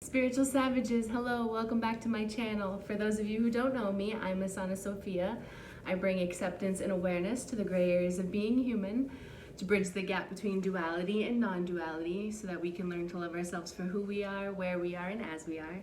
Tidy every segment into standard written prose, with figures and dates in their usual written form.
Spiritual Savages, hello, welcome back to my channel. For those of you who don't know me, I'm Asana Sophia. I bring acceptance and awareness to the gray areas of being human, to bridge the gap between duality and non-duality so that we can learn to love ourselves for who we are, where we are, and as we are.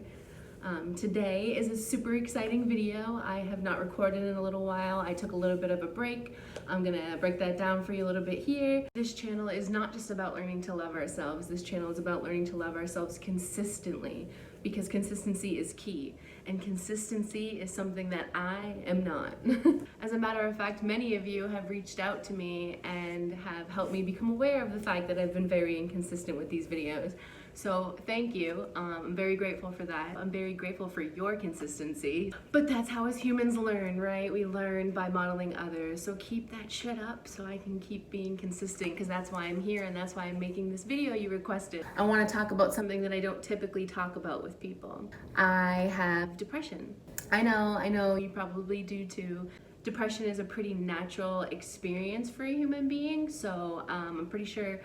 Today is a super exciting video. I have not recorded in a little while. I took a little bit of a break. I'm gonna break that down for you a little bit here. This channel is not just about learning to love ourselves. This channel is about learning to love ourselves consistently, because consistency is key. And consistency is something that I am not. As a matter of fact, many of you have reached out to me and have helped me become aware of the fact that I've been very inconsistent with these videos. So thank you. I'm very grateful for that. I'm very grateful for your consistency. But that's how us humans learn, right? We learn by modeling others. So keep that shit up so I can keep being consistent, because that's why I'm here and that's why I'm making this video you requested. I want to talk about something that I don't typically talk about with people. I have depression. I know you probably do too. Depression is a pretty natural experience for a human being, so I'm pretty sure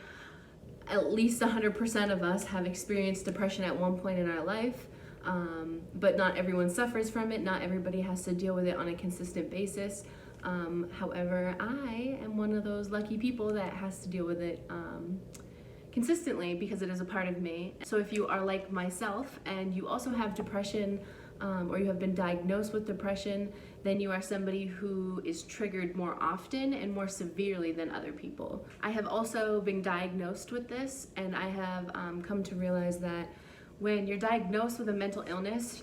at least 100% of us have experienced depression at one point in our life, but not everyone suffers from it. Not everybody has to deal with it on a consistent basis. However, I am one of those lucky people that has to deal with it consistently, because it is a part of me. So if you are like myself and you also have depression, or you have been diagnosed with depression, then you are somebody who is triggered more often and more severely than other people. I have also been diagnosed with this, and I have come to realize that when you're diagnosed with a mental illness,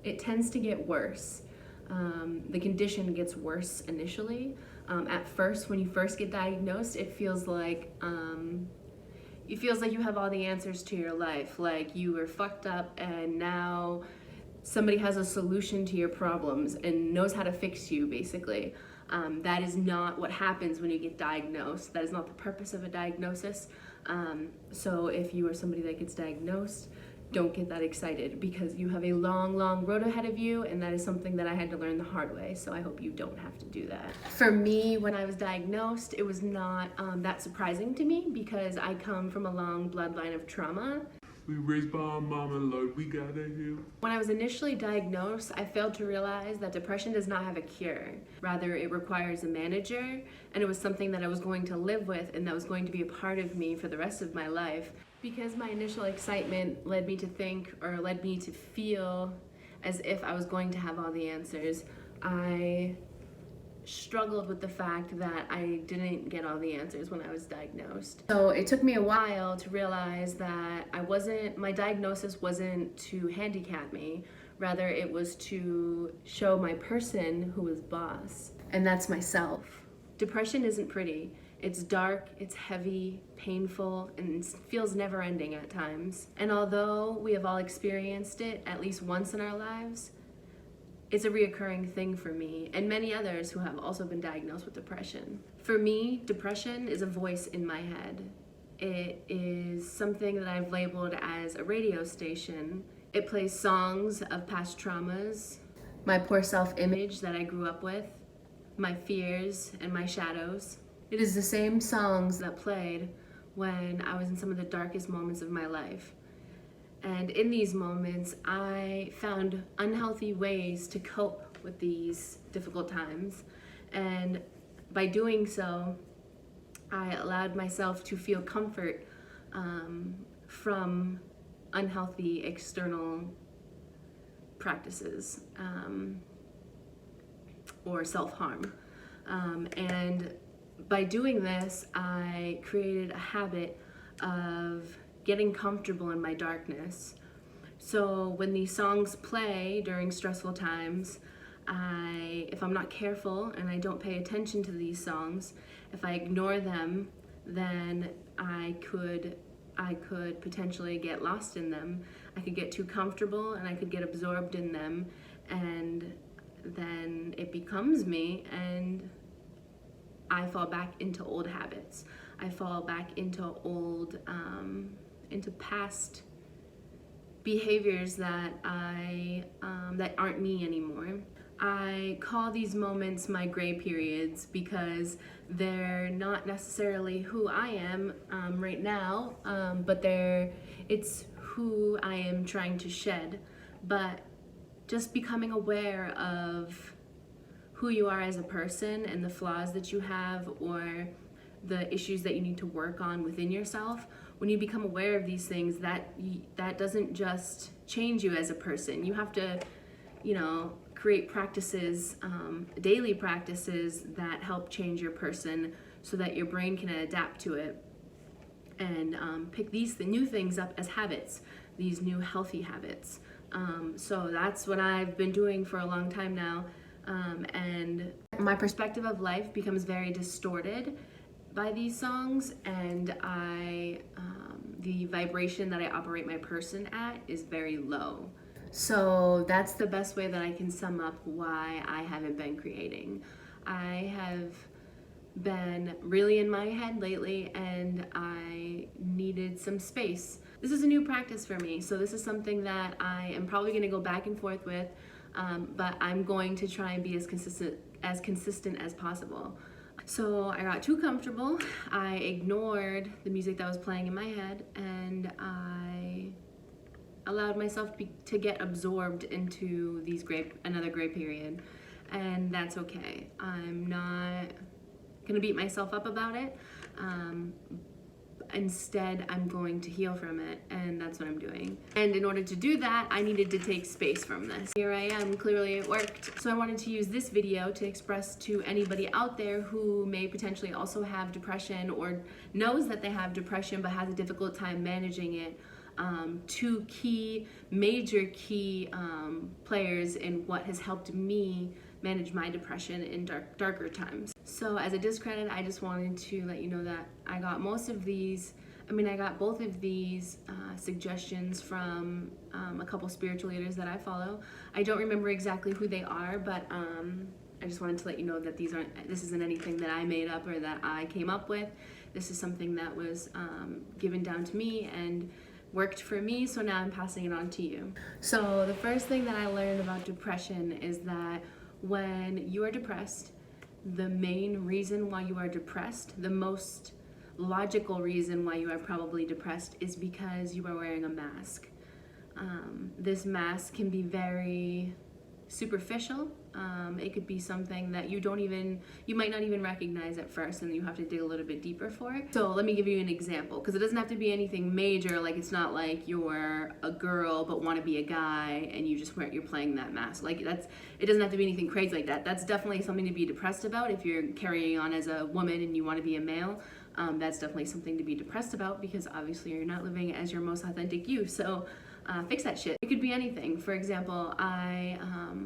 it tends to get worse. The condition gets worse initially. At first, when you first get diagnosed, it feels like you have all the answers to your life. Like you were fucked up and now somebody has a solution to your problems and knows how to fix you, basically. That is not what happens when you get diagnosed. That is not the purpose of a diagnosis. So if you are somebody that gets diagnosed, don't get that excited, because you have a long, long road ahead of you, and that is something that I had to learn the hard way, so I hope you don't have to do that. For me, when I was diagnosed, it was not that surprising to me, because I come from a long bloodline of trauma. We raised by our mama, Lord, we gotta heal. When I was initially diagnosed, I failed to realize that depression does not have a cure. Rather, it requires a manager, and it was something that I was going to live with and that was going to be a part of me for the rest of my life. Because my initial excitement led me to think, or led me to feel as if I was going to have all the answers, I struggled with the fact that I didn't get all the answers when I was diagnosed. So it took me a while to realize that my diagnosis wasn't to handicap me, rather it was to show my person who was boss, and that's myself. Depression isn't pretty. It's dark, it's heavy, painful, and it feels never-ending at times. And although we have all experienced it at least once in our lives, it's a reoccurring thing for me and many others who have also been diagnosed with depression. For me, depression is a voice in my head. It is something that I've labeled as a radio station. It plays songs of past traumas, my poor self-image that I grew up with, my fears and my shadows. It is the same songs that played when I was in some of the darkest moments of my life. And in these moments, I found unhealthy ways to cope with these difficult times. And by doing so, I allowed myself to feel comfort from unhealthy external practices or self-harm. And by doing this, I created a habit of getting comfortable in my darkness. So when these songs play during stressful times, if I'm not careful and I don't pay attention to these songs, if I ignore them, then I could potentially get lost in them. I could get too comfortable and I could get absorbed in them, and then it becomes me, and I fall back into old habits. I fall back into into past behaviors that that aren't me anymore. I call these moments my gray periods because they're not necessarily who I am right now, but it's who I am trying to shed, but just becoming aware of who you are as a person and the flaws that you have or the issues that you need to work on within yourself. When you become aware of these things, that doesn't just change you as a person. You have to, create practices, daily practices that help change your person so that your brain can adapt to it and pick the new things up as habits, these new healthy habits. So that's what I've been doing for a long time now. And my perspective of life becomes very distorted by these songs, and the vibration that I operate my person at is very low. So that's the best way that I can sum up why I haven't been creating. I have been really in my head lately, and I needed some space. This is a new practice for me, so this is something that I am probably going to go back and forth with, but I'm going to try and be as consistent as possible. So I got too comfortable. I ignored the music that was playing in my head, and I allowed myself to get absorbed into another gray period, and that's okay. I'm not gonna beat myself up about it. Instead, I'm going to heal from it, and that's what I'm doing. And in order to do that, I needed to take space from this. Here I am, clearly it worked. So I wanted to use this video to express to anybody out there who may potentially also have depression or knows that they have depression but has a difficult time managing it. Two major key players in what has helped me manage my depression in darker times. So as a discredit, I just wanted to let you know that I got both of these suggestions from a couple spiritual leaders that I follow. I don't remember exactly who they are, but I just wanted to let you know that this isn't anything that I made up or that I came up with. This is something that was given down to me and worked for me, so now I'm passing it on to you. So the first thing that I learned about depression is that when you are depressed, the main reason why you are depressed, the most logical reason why you are probably depressed, is because you are wearing a mask. This mask can be very superficial. It could be something that you might not even recognize at first, and you have to dig a little bit deeper for it. So let me give you an example, because it doesn't have to be anything major. Like, it's not like you're a girl but want to be a guy and you're playing that mask. Like, it doesn't have to be anything crazy like that. That's definitely something to be depressed about. If you're carrying on as a woman and you want to be a male, that's definitely something to be depressed about, because obviously you're not living as your most authentic you. So fix that shit. It could be anything. For example,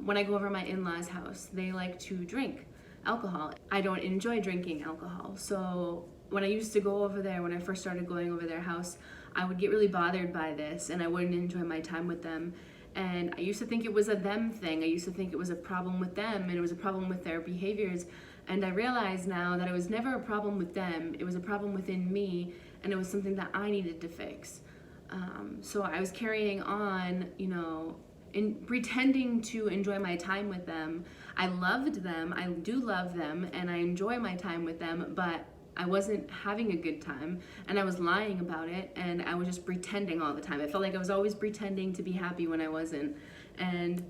when I go over my in-laws' house, they like to drink alcohol. I don't enjoy drinking alcohol. So when I used to go over there, when I first started going over their house, I would get really bothered by this, and I wouldn't enjoy my time with them. And I used to think it was a them thing. I used to think it was a problem with them, and it was a problem with their behaviors. And I realize now that it was never a problem with them. It was a problem within me, and it was something that I needed to fix. So I was carrying on, in pretending to enjoy my time with them. I loved them, I do love them, and I enjoy my time with them, but I wasn't having a good time, and I was lying about it, and I was just pretending all the time. I felt like I was always pretending to be happy when I wasn't. And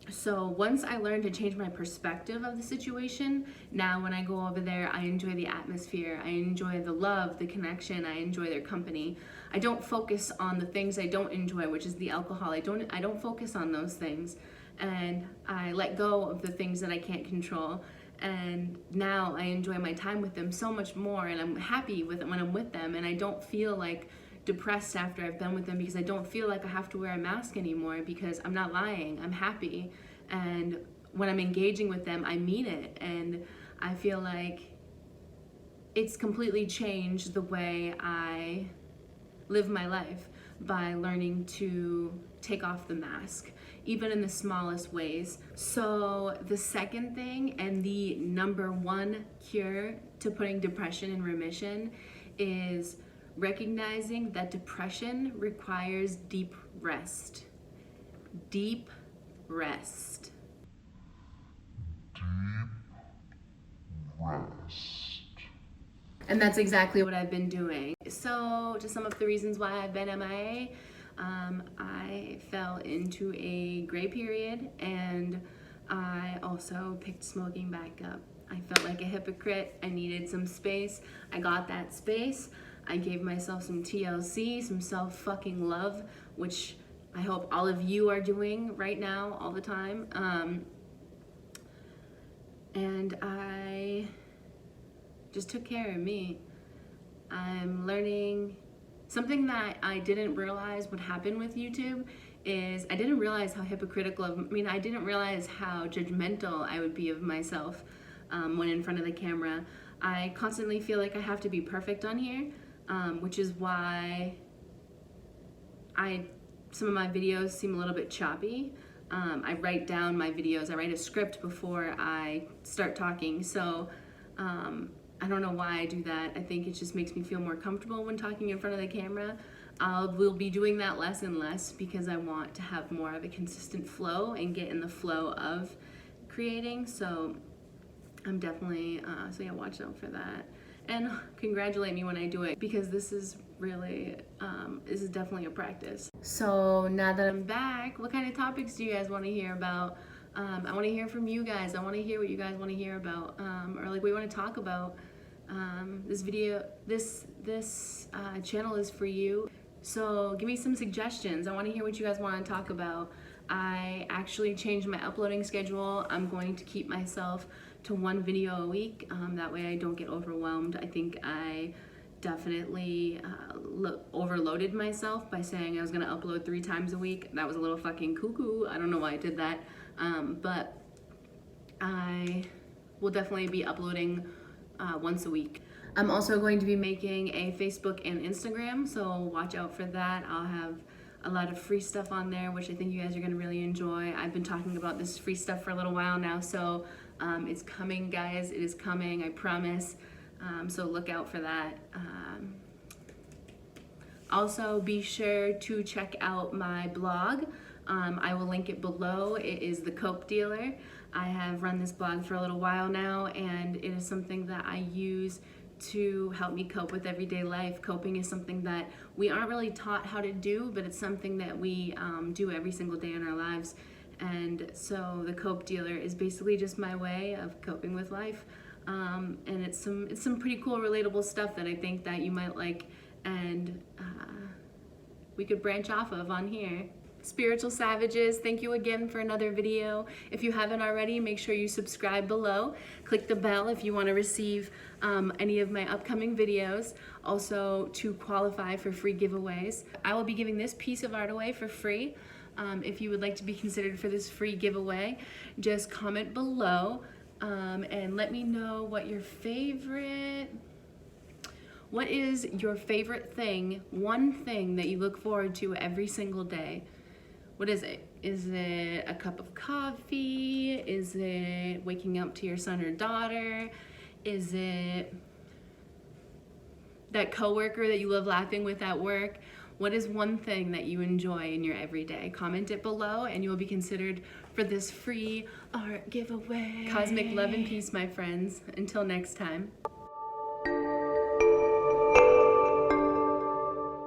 so once I learned to change my perspective of the situation, now when I go over there, I enjoy the atmosphere, I enjoy the love, the connection, I enjoy their company. I don't focus on the things I don't enjoy, which is the alcohol. I don't focus on those things, and I let go of the things that I can't control. And now I enjoy my time with them so much more, and I'm happy with it when I'm with them, and I don't feel like depressed after I've been with them, because I don't feel like I have to wear a mask anymore, because I'm not lying, I'm happy. And when I'm engaging with them, I mean it, and I feel like it's completely changed the way I live my life by learning to take off the mask, even in the smallest ways. So the second thing, and the number one cure to putting depression in remission, is recognizing that depression requires deep rest. Deep rest. And that's exactly what I've been doing. So to sum up the reasons why I've been MIA, I fell into a gray period, and I also picked smoking back up. I felt like a hypocrite. I needed some space. I got that space. I gave myself some TLC, some self-fucking love, which I hope all of you are doing right now, all the time. And I just took care of me. I'm learning something that I didn't realize would happen with YouTube is I didn't realize how hypocritical I didn't realize how judgmental I would be of myself when in front of the camera. I constantly feel like I have to be perfect on here, which is why some of my videos seem a little bit choppy. I write down my videos, I write a script before I start talking, so I don't know why I do that. I think it just makes me feel more comfortable when talking in front of the camera. We'll be doing that less and less because I want to have more of a consistent flow and get in the flow of creating, so I'm definitely, so yeah, watch out for that. And congratulate me when I do it, because this is really, this is definitely a practice. So now that I'm back, what kind of topics do you guys want to hear about? I want to hear from you guys. I want to hear what you guys want to hear about, or like what you want to talk about. This channel is for you. So give me some suggestions. I want to hear what you guys want to talk about. I actually changed my uploading schedule. I'm going to keep myself to one video a week. That way I don't get overwhelmed. I think I definitely overloaded myself by saying I was gonna upload 3 times a week. That was a little fucking cuckoo. I don't know why I did that. But I will definitely be uploading once a week. I'm also going to be making a Facebook and Instagram, so watch out for that. I'll have a lot of free stuff on there, which I think you guys are gonna really enjoy. I've been talking about this free stuff for a little while now, so it's coming, guys. It is coming, I promise. So look out for that. Also, be sure to check out my blog. I will link it below. It is The Cope Dealer. I have run this blog for a little while now, and it is something that I use to help me cope with everyday life. Coping is something that we aren't really taught how to do, but it's something that we do every single day in our lives. And so The Cope Dealer is basically just my way of coping with life. And it's some pretty cool, relatable stuff that I think that you might like, and we could branch off of on here. Spiritual Savages, thank you again for another video. If you haven't already, make sure you subscribe below. Click the bell if you want to receive any of my upcoming videos. Also, to qualify for free giveaways. I will be giving this piece of art away for free. If you would like to be considered for this free giveaway, just comment below and let me know what is your favorite thing, one thing that you look forward to every single day. What is it? Is it a cup of coffee? Is it waking up to your son or daughter? Is it that coworker that you love laughing with at work? What is one thing that you enjoy in your everyday? Comment it below and you will be considered for this free art giveaway. Cosmic love and peace, my friends. Until next time.